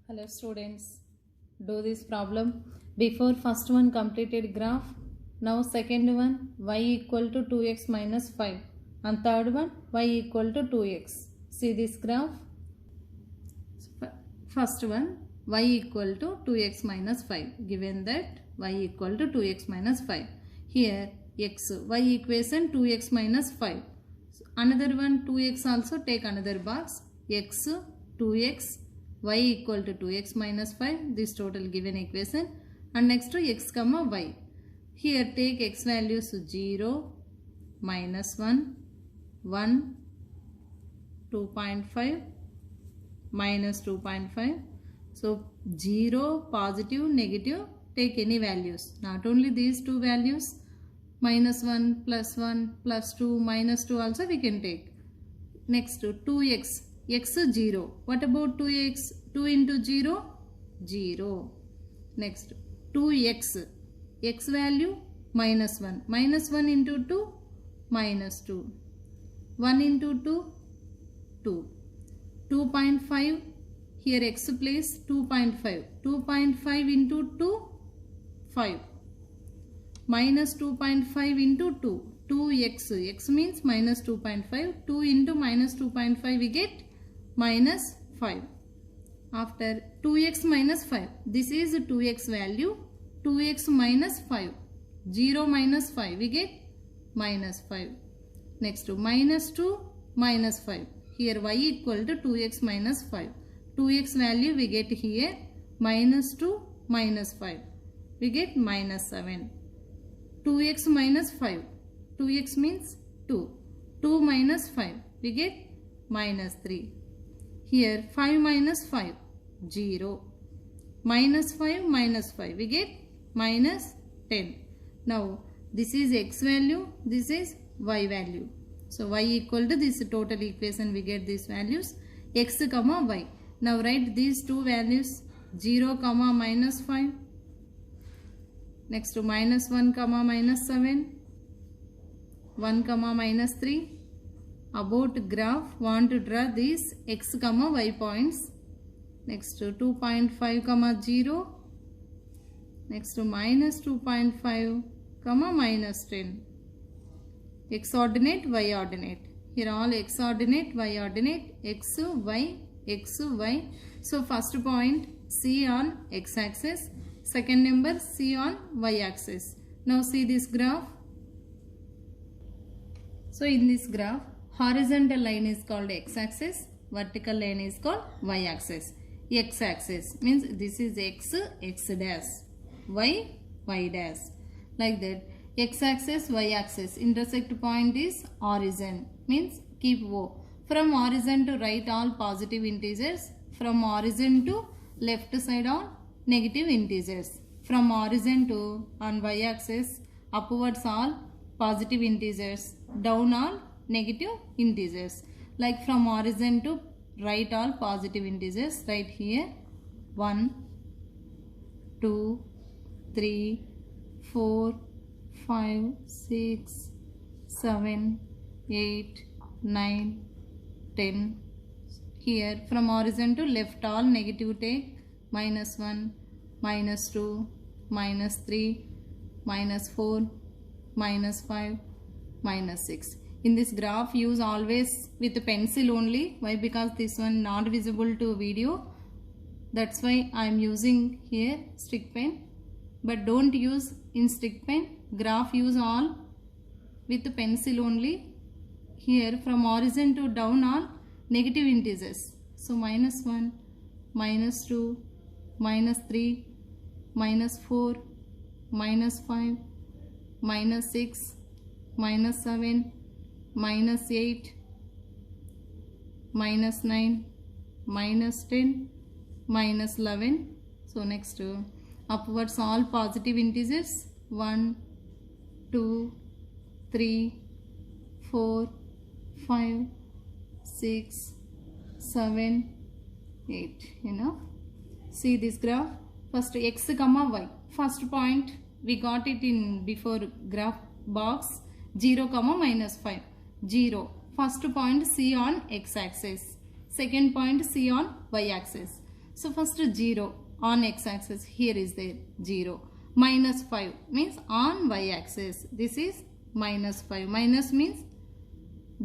Hello students, do this problem. Before first one completed graph, now second one y equal to 2x minus 5 and third one y equal to 2x. See this graph. First one y equal to 2x minus 5, given that y equal to 2x minus 5. Here x, y equation 2x minus 5. Another one 2x, also take another box, x 2x y equal to 2x minus 5, this total given equation, and next to x comma y. Here take x values 0, minus 1, 1, 2.5, minus 2.5. So 0, positive, negative, take any values. Not only these two values, minus 1, plus 1, plus 2, minus 2 also we can take. Next to 2x, x 0. What about 2x? 2 into 0? 0. Next 2x, x value minus 1. Minus 1 into 2? Minus 2. 1 into 2? 2. 2.5, here x place 2.5. 2.5 into 2? 5. Minus 2.5 into 2. 2x, x means minus 2.5. 2 into minus 2.5 we get minus 5. After 2x minus 5, this is 2x value, 2x minus 5, 0 minus 5, we get minus 5. Next to minus 2, minus 5. Here y equal to 2x minus 5. 2x value we get here minus 2, minus 5. We get minus 7. 2x minus 5. 2x means 2. 2 minus 5. We get minus 3. Here 5 minus 5, 0. Minus 5 minus 5. We get minus 10. Now this is x value, this is y value. So y equal to this total equation, we get these values x comma y. Now write these two values 0 comma minus 5. Next to minus 1 comma minus 7. 1 comma minus 3. About graph, want to draw these x comma y points. Next to 2.5 comma 0. Next to minus 2.5 comma minus 10. X ordinate, y ordinate. Here all x ordinate, y ordinate, x, y, x, y. So first point C on x axis. Second number C on y axis. Now see this graph. So in this graph, horizontal line is called x-axis, vertical line is called y-axis. X-axis means this is x, x dash, y, y dash. Like that. X-axis, y-axis. Intersect point is origin. Means keep O. From origin to right all positive integers. From origin to left side all negative integers. From origin to on y-axis upwards all positive integers. Down all negative integers. Like from origin to right all positive integers. Right here 1, 2, 3, 4, 5, 6, 7, 8, 9, 10. Here from origin to left all negative take minus 1, minus 2, minus 3, minus 4, minus 5, minus 6. In this graph use always with a pencil only. Why? Because this one not visible to video. That's why I am using here stick pen. But don't use in stick pen. Graph use all with a pencil only. Here from origin to down all negative integers. So minus 1, minus 2, minus 3, minus 4, minus 5, minus 6, minus 7, minus 8, minus 9, minus 10, minus 11. So next upwards all positive integers 1, 2, 3, 4, 5, 6, 7, 8. Enough. See this graph. First x comma y. First point we got it in before graph box 0 comma minus 5. 0. First point C on x axis. Second point C on y axis. So first 0 on x-axis, here is there 0. Minus 5 means on y-axis, this is minus 5. Minus means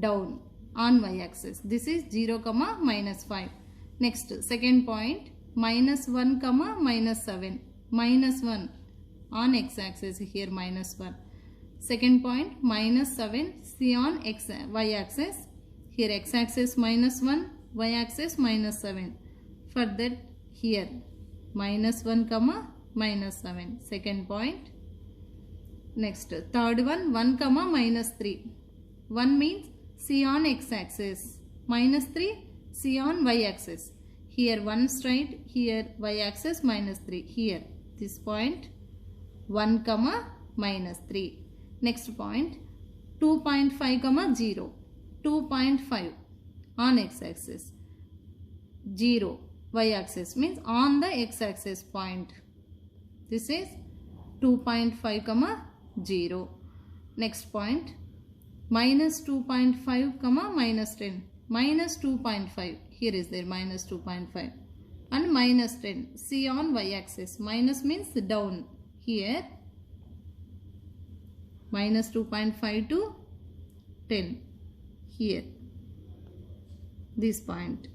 down on y-axis. This is 0 comma minus 5. Next second point, minus 1 comma minus 7. Minus 1 on x-axis, here minus 1. Second point, minus 7 see on y-axis, here x-axis minus 1, y-axis minus 7. For that here minus 1 comma minus 7. Second point. Next third one, 1 comma minus 3. 1 means see on x-axis, minus 3 see on y-axis. Here 1 straight, here y-axis minus 3. Here this point 1 comma minus 3. Next point, 2.5 comma 0. 2.5 on x-axis, 0 y-axis means on the x-axis point. This is 2.5 comma 0. Next point, minus 2.5 comma minus 10. Minus 2.5, here is there minus 2.5 and minus 10. See on y-axis, minus means down. Here minus 2.5 to 10. Here this point.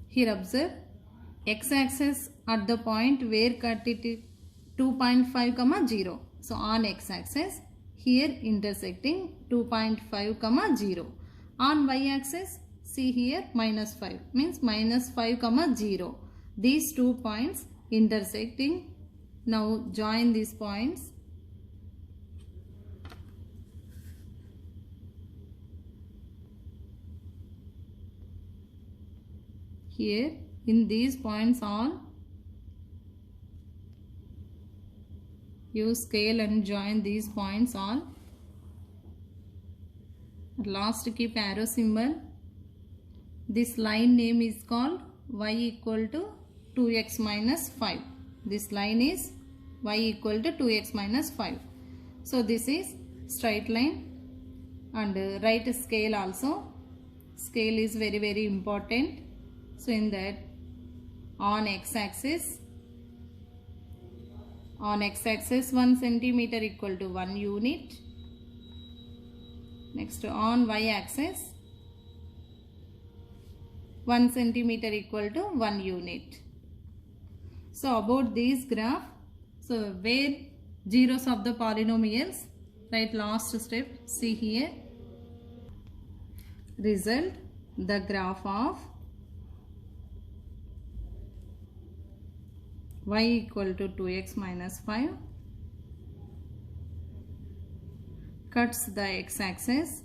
Here observe x-axis at the point where cut it is 2.5 comma 0. So on x-axis, here intersecting 2.5 comma 0. On y-axis, see here minus 5 means minus 5 comma 0. These 2 points intersecting. Now join these points. Here in these points all, use scale and join these points all. At last keep arrow symbol. This line name is called y equal to 2x minus 5. This line is y equal to 2x minus 5. So this is straight line, and write scale also. Scale is very important. So in that, on x-axis 1 centimeter equal to 1 unit. Next on y-axis 1 centimeter equal to 1 unit. So about this graph, so where zeros of the polynomials, right, last step, see here, result the graph of y equal to 2x minus 5 cuts the x-axis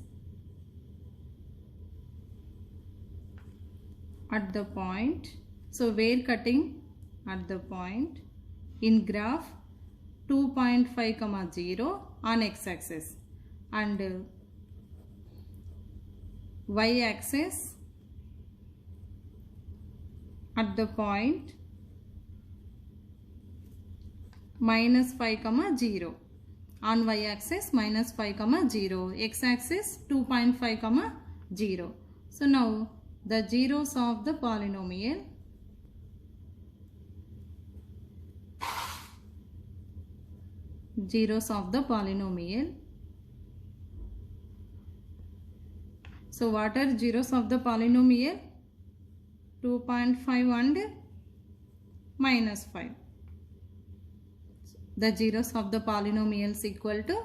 at the point. So where cutting? At the point in graph 2.5 comma 0 on x-axis, and y-axis at the point minus 5 comma 0 on y-axis, minus 5 comma 0, x-axis 2.5 comma 0. So now the zeros of the polynomial, zeros of the polynomial. So what are zeros of the polynomial? 2.5 and minus 5. The zeros of the polynomials equal to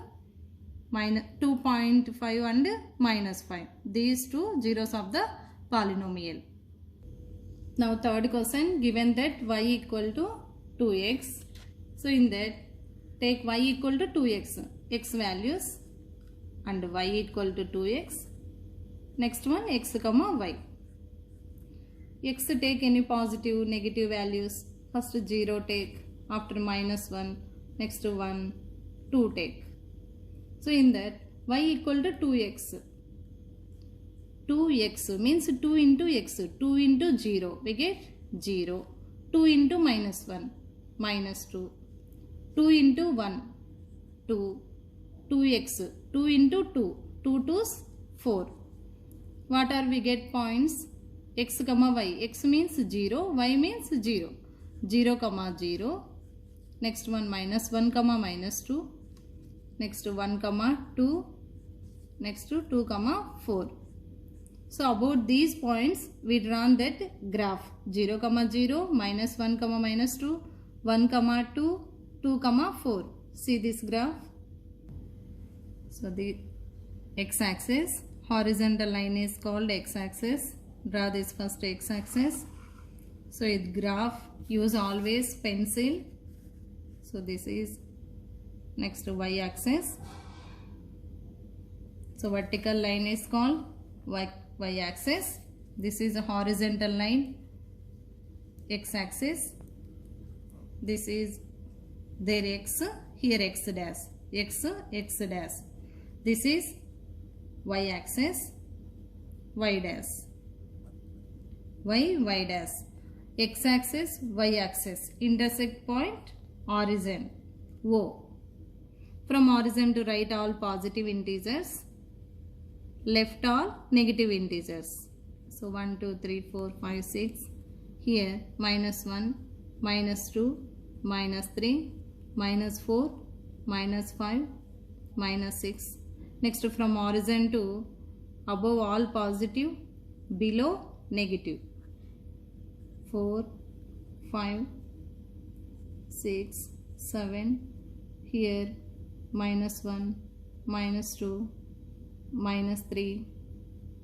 minus 2.5 and minus 5. These two zeros of the polynomial. Now third question, given that y equal to 2x. So in that, take y equal to 2x, x values, and y equal to 2x. Next one, x comma y. X take any positive, negative values. First 0 take, after minus 1, next 1, 2 take. So in that, y equal to 2x. 2x means 2 into x, 2 into 0, we get 0. 2 into minus 1, minus 2. 2 into 1, 2. 2x, 2 into 2, 2 2's 4. What are we get points? x comma y. X means 0, y means 0. 0 comma 0. Next one minus 1 comma minus 2. Next 1 comma 2. Next 2 comma 4. So about these points we drawn that graph 0 comma 0, minus 1 comma minus 2, 1 comma 2, 2 comma 4. See this graph. So the x-axis, horizontal line is called x-axis. Draw this first x-axis. So in graph use always pencil. So this is next y-axis. So vertical line is called y-axis. This is a horizontal line, x-axis. This is their x, here x dash, x dash. This is y-axis, y dash, y dash. X-axis, y-axis, intersect point, origin, O. From origin to right all positive integers, left all negative integers. So 1, 2, 3, 4, 5, 6. Here minus 1, minus 2, minus 3, minus 4, minus 5, minus 6. Next from origin to above all positive, below negative. 4, 5, 6, 7. Here minus 1, minus 2, minus 3,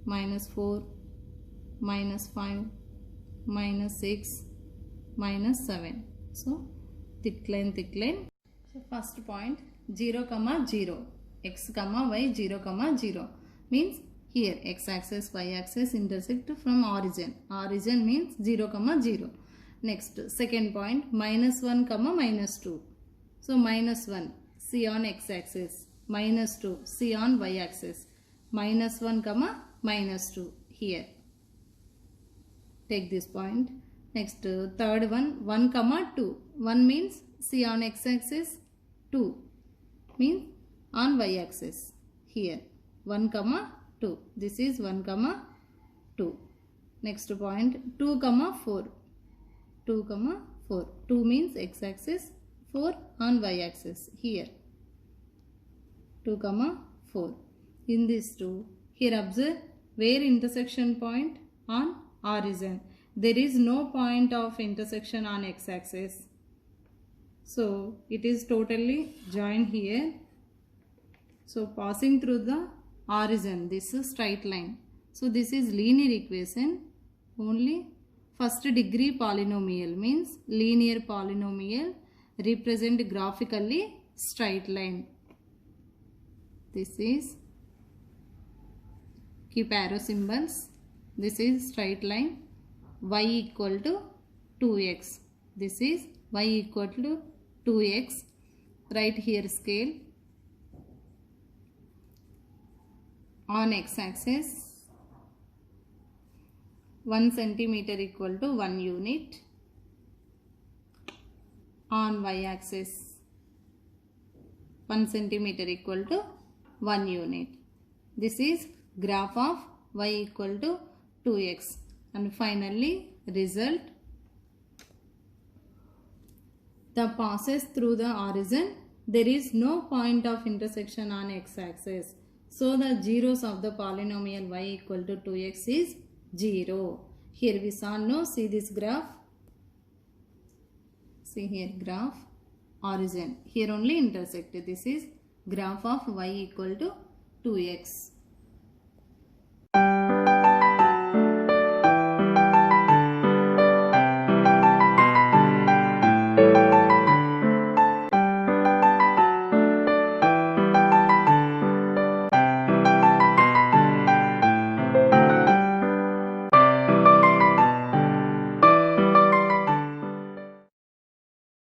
minus 4, minus 5, minus 6, minus 7. So thick line. So first point 0 comma 0, x comma y 0 comma 0 means here x axis y axis intersect from origin. Origin means 0 comma 0. Next second point minus 1 comma minus 2. So minus 1 see on x axis, minus 2 see on y axis, minus 1 comma minus 2 here. Take this point. Next third one 1 comma 2. 1 means see on x axis, 2 means on y axis here. 1 comma 2. This is 1 comma 2. Next point 2 comma 4. 2 comma 4. 2 means x axis, 4 on y axis here. 2 comma 4. In this 2, here observe where intersection point on origin. There is no point of intersection on x axis. So it is totally joined here. So passing through the origin, this is straight line. So this is linear equation. Only first degree polynomial means linear polynomial represent graphically straight line. This is, keep arrow symbols. This is straight line. Y equal to 2x. This is y equal to 2x. Write here scale. On x axis 1 centimeter equal to 1 unit. On y axis 1 centimeter equal to 1 unit. This is graph of y equal to 2x. And finally result, the passes through the origin, there is no point of intersection on x axis. So the zeros of the polynomial y equal to 2x is 0. Here we saw no, see this graph. See here graph, origin. Here only intersect. This is graph of y equal to 2x.